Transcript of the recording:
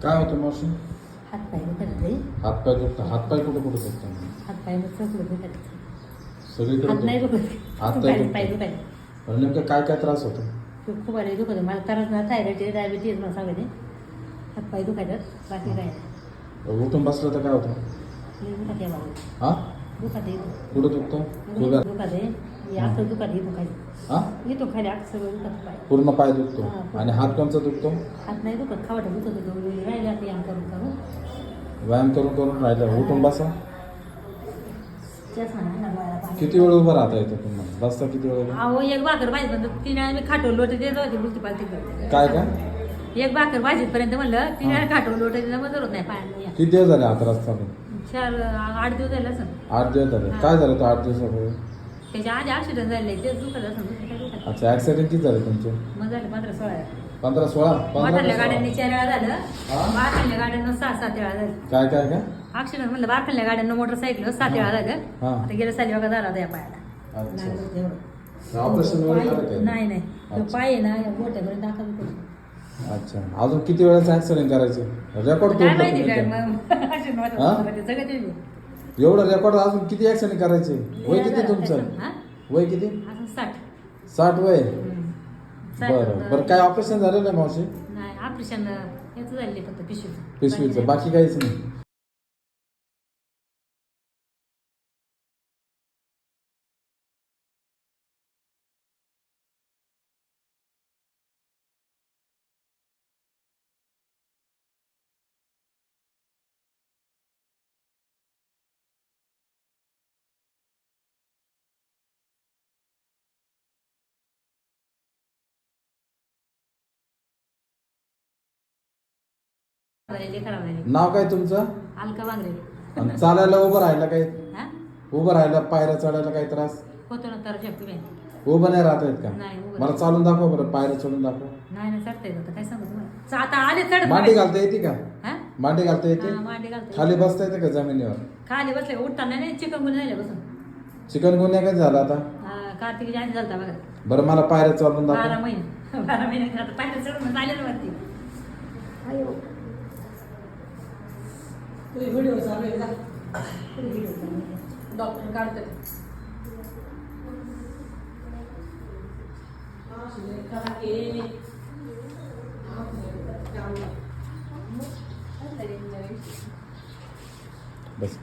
काय होतं मावशी? हातपाय दुखत आहे. हातपाय दुखतात. हातपाय कुठं कुठं दुखतात? हातपाय दुखत आहे. सगळीकडे हात नाही दुखत. हात पाय नाही पाय दुखतात. दुखत. आणि नेमकं काय काय त्रास होतो? खूप आले दुखत आहे. मला त्रास ना थायरॉइड डायबिटीज मला सांगते. हातपाय दुखायचं बाकी काय नाही. उठून बसलं तर काय होतं? दुखत आहे बाबा. हा? दुखत आहे. कुठं दुखतं? दुखत आहे. हे असं दुखत आहे. दुखायचं. हा? येतो खाली असं सगळं दुखत पाय. पूर्ण पाय दुखतो. हा. आणि हात कोणचा दुखतो? हात नाही दुखत. खावट दुखत होतो. राहिला ते आम करून करून. व्यायाम करून करून राहिलं. उठून बसा. तेच म्हणा ना डोळ्याला पाणी. किती वेळ उभं राहता येतं तुम्हाला? बसता किती वेळ? अहो एक भाकर भाजीपर्यंत 3 वेळा मी खाटो लोट देत होते मृत्यू पालती करते. काय काय? एक भाकर भाजीपर्यंत म्हणलं 3 वेळा खाटो लोट दिला मग जरूर नाही पाणी. किती दिवस झाले हात त्रास चालू? 8 दिवस झाले असं. 8 दिवस झाले. काय झालं तो 8 दिवसापूर्वी? त्याच्या आधी ऍक्सिडेंट झाले ते दुखत असं. अच्छा, ऍक्सिडेंट किती झाले तुमचे? मग झाले 15-16. 15-16? मोठ्या गाड्यांनी 4 वेळा झालं. हा? बारखाल्या गाड्यांना 6-7 वेळा झालं. काय काय काय? ऍक्सिडेंट म्हणलं बारखाल्या गाड्यांना मोटरसायकल 7 वेळा झालं. हा. आता गेल्या साली बघा झाला होता या पायाला. अच्छा. लागलं होतं एवढं. ऑपरेशन वगैरे झालं काय? नाही नाही तो अच्छा. पाय आहे ना मोठ्यापर्यंत दाखल होतो. अच्छा, अजून किती वेळेस ऍक्सिडेंट करायचे? रेकॉर्ड काय माहिती काय तोडलं. मग आशीर्वाद हा? होता ते सगळं ते. एवढं रेकॉर्ड अजून किती ऍक्सिडेंट करायचे? वय किती तुमचं? हा? वय किती? असं 60. 60 वय? 60 बरं होतं. बरं. काय ऑपरेशन झालं नाही मावशी? नाही ऑपरेशन याचं झाले फक्त पिशवीचं, बाकी काहीच नाही. खराब झाले. नाव काय तुमचं? अलका बांगरे. आणि चालायला उभं राहायला काही? हा उभं राहायला पायऱ्या चढायला काही त्रास? होतो ना तर शकतो नाही. उभं नाही राहता येत का? नाही, उभं मला नाही. चालून दाखव बरं, पायऱ्या चढून दाखव. नाही चढता येत काय सांगू तुम्हाला. आता आले चढ मांडी घालता येते का? हा? मांडी घालता येते? हा, मांडी घालता खाली बसता येते का जमिनीवर? खाली बसले उठताना नाही चिकन झाले बसून. चिकनगुन्या काय झाला आता? कार्तिक जाने झालता बघा. बरं मला पायऱ्या चालून 12 दाखव. महिने 12 महिने आता पाहिलं चढून चालेल वरती. अयो व्हिडिओ चालू आहे का? डॉक्टर काढतात. बस.